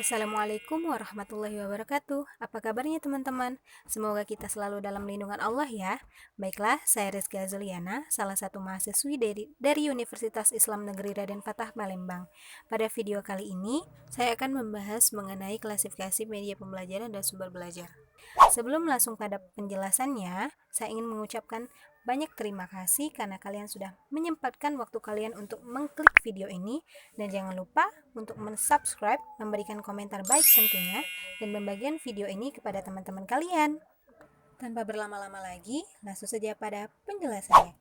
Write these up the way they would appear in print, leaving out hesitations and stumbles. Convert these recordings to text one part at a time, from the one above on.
Assalamualaikum warahmatullahi wabarakatuh. Apa kabarnya teman-teman? Semoga kita selalu dalam lindungan Allah ya. Baiklah, saya Rizky Azuliana, salah satu mahasiswi dari Universitas Islam Negeri Raden Fatah Palembang. Pada video kali ini, saya akan membahas mengenai klasifikasi media pembelajaran dan sumber belajar. Sebelum langsung pada penjelasannya, saya ingin mengucapkan banyak terima kasih karena kalian sudah menyempatkan waktu kalian untuk mengklik video ini, dan jangan lupa untuk subscribe, memberikan komentar baik tentunya, dan membagikan video ini kepada teman-teman kalian. Tanpa berlama-lama lagi, langsung saja pada penjelasannya.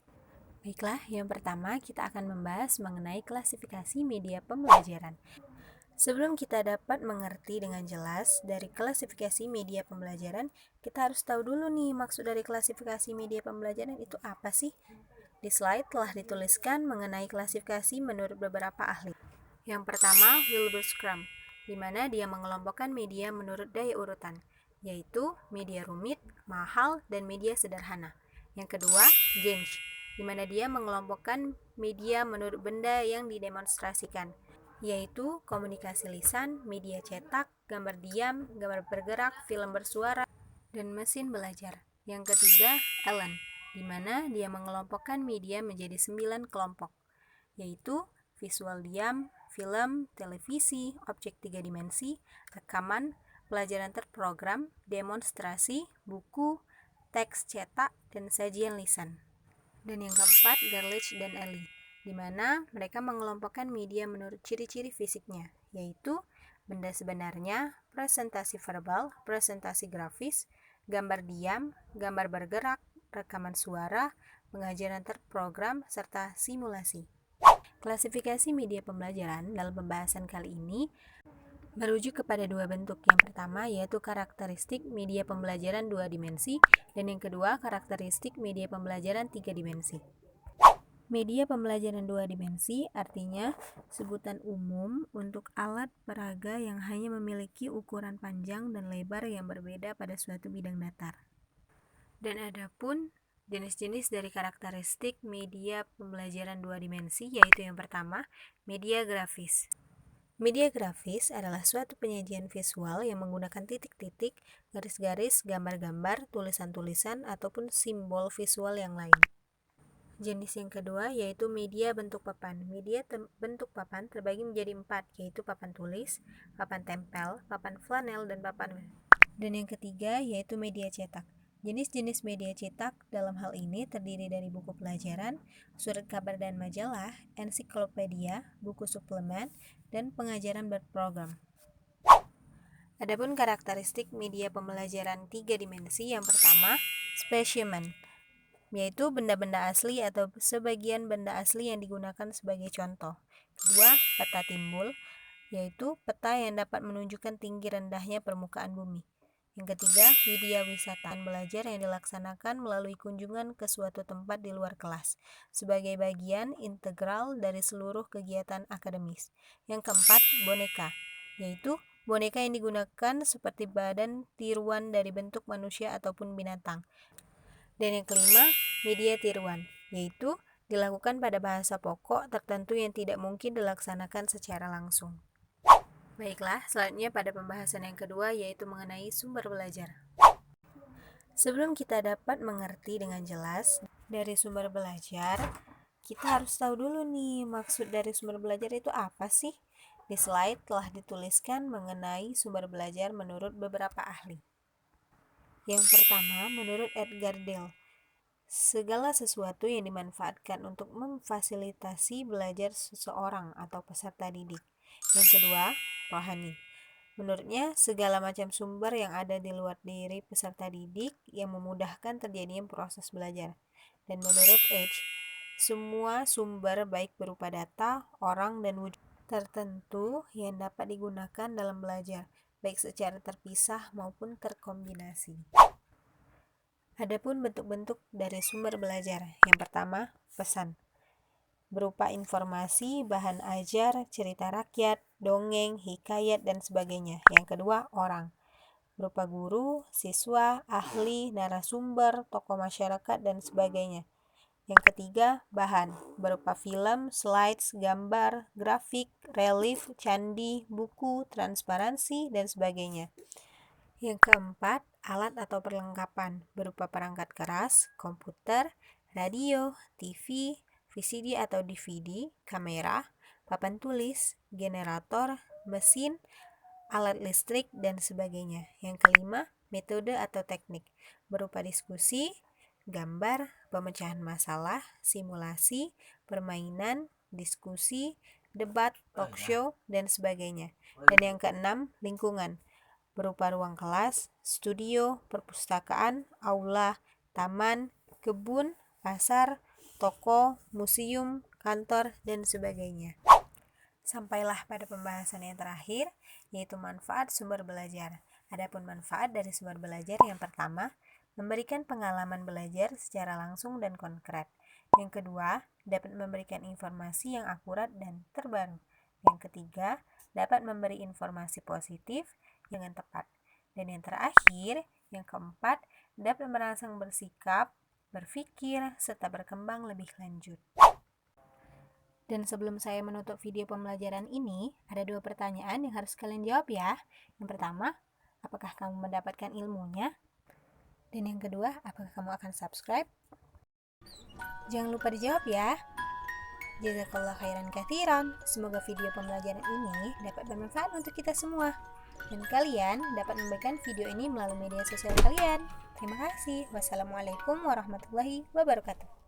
Baiklah, yang pertama kita akan membahas mengenai klasifikasi media pembelajaran. Sebelum kita dapat mengerti dengan jelas dari klasifikasi media pembelajaran, kita harus tahu dulu nih maksud dari klasifikasi media pembelajaran itu apa sih? Di slide telah dituliskan mengenai klasifikasi menurut beberapa ahli. Yang pertama, Wilbur Schramm, di mana dia mengelompokkan media menurut daya urutan, yaitu media rumit, mahal, dan media sederhana. Yang kedua, Gensch, di mana dia mengelompokkan media menurut benda yang didemonstrasikan, yaitu komunikasi lisan, media cetak, gambar diam, gambar bergerak, film bersuara, dan mesin belajar. Yang ketiga, Allen, di mana dia mengelompokkan media menjadi 9 kelompok, yaitu visual diam, film, televisi, objek 3 dimensi, rekaman, pelajaran terprogram, demonstrasi, buku, teks cetak, dan sajian lisan. Dan yang keempat, Garlich dan Ellie, di mana mereka mengelompokkan media menurut ciri-ciri fisiknya, yaitu benda sebenarnya, presentasi verbal, presentasi grafis, gambar diam, gambar bergerak, rekaman suara, pengajaran terprogram, serta simulasi. Klasifikasi media pembelajaran dalam pembahasan kali ini merujuk kepada dua bentuk. Yang pertama yaitu karakteristik media pembelajaran 2 dimensi, dan yang kedua karakteristik media pembelajaran 3 dimensi. Media pembelajaran 2 dimensi artinya sebutan umum untuk alat peraga yang hanya memiliki ukuran panjang dan lebar yang berbeda pada suatu bidang datar. Dan adapun jenis-jenis dari karakteristik media pembelajaran 2 dimensi yaitu yang pertama, media grafis. Media grafis adalah suatu penyajian visual yang menggunakan titik-titik, garis-garis, gambar-gambar, tulisan-tulisan, ataupun simbol visual yang lain. Jenis yang kedua yaitu media bentuk papan. Media bentuk papan terbagi menjadi 4, yaitu papan tulis, papan tempel, papan flanel, dan papan. Dan yang ketiga yaitu media cetak. Jenis-jenis media cetak dalam hal ini terdiri dari buku pelajaran, surat kabar dan majalah, ensiklopedia, buku suplemen, dan pengajaran berprogram. Adapun karakteristik media pembelajaran 3 dimensi, yang pertama, specimen, yaitu benda-benda asli atau sebagian benda asli yang digunakan sebagai contoh. Kedua, peta timbul, yaitu peta yang dapat menunjukkan tinggi rendahnya permukaan bumi. Yang ketiga, widya wisata, belajar yang dilaksanakan melalui kunjungan ke suatu tempat di luar kelas, sebagai bagian integral dari seluruh kegiatan akademis. Yang keempat, boneka, yaitu boneka yang digunakan seperti badan tiruan dari bentuk manusia ataupun binatang. Dan yang kelima, media tiruan, yaitu dilakukan pada bahasa pokok tertentu yang tidak mungkin dilaksanakan secara langsung. Baiklah, selanjutnya pada pembahasan yang kedua yaitu mengenai sumber belajar. Sebelum kita dapat mengerti dengan jelas dari sumber belajar, kita harus tahu dulu nih maksud dari sumber belajar itu apa sih? Di slide telah dituliskan mengenai sumber belajar menurut beberapa ahli. Yang pertama, menurut Edgar Dale, segala sesuatu yang dimanfaatkan untuk memfasilitasi belajar seseorang atau peserta didik. Yang kedua, rohani. Menurutnya, segala macam sumber yang ada di luar diri peserta didik yang memudahkan terjadinya proses belajar. Dan menurut H, semua sumber baik berupa data, orang, dan wujud tertentu yang dapat digunakan dalam belajar, baik secara terpisah maupun terkombinasi. Adapun bentuk-bentuk dari sumber belajar. Yang pertama, pesan, berupa informasi, bahan ajar, cerita rakyat, dongeng, hikayat, dan sebagainya. Yang kedua, orang, berupa guru, siswa, ahli, narasumber, tokoh masyarakat, dan sebagainya. Yang ketiga, bahan berupa film, slides, gambar, grafik, relief, candi, buku, transparansi, dan sebagainya. Yang keempat, alat atau perlengkapan berupa perangkat keras, komputer, radio, TV, VCD atau DVD, kamera, papan tulis, generator, mesin, alat listrik, dan sebagainya. Yang kelima, metode atau teknik berupa diskusi, gambar, pemecahan masalah, simulasi, permainan, diskusi, debat, talk show, dan sebagainya. Dan yang keenam, lingkungan berupa ruang kelas, studio, perpustakaan, aula, taman, kebun, pasar, toko, museum, kantor, dan sebagainya. Sampailah pada pembahasan yang terakhir, yaitu manfaat sumber belajar. Adapun manfaat dari sumber belajar yang pertama, memberikan pengalaman belajar secara langsung dan konkret. Yang kedua, dapat memberikan informasi yang akurat dan terbaru. Yang ketiga, dapat memberi informasi positif dengan tepat. Dan yang terakhir, yang keempat, dapat merangsang bersikap, berpikir, serta berkembang lebih lanjut. Dan sebelum saya menutup video pembelajaran ini, ada 2 pertanyaan yang harus kalian jawab ya. Yang pertama, apakah kamu mendapatkan ilmunya? Dan yang kedua, apakah kamu akan subscribe? Jangan lupa dijawab ya. Jazakallah khairan katsiran. Semoga video pembelajaran ini dapat bermanfaat untuk kita semua. Dan kalian dapat membagikan video ini melalui media sosial kalian. Terima kasih. Wassalamualaikum warahmatullahi wabarakatuh.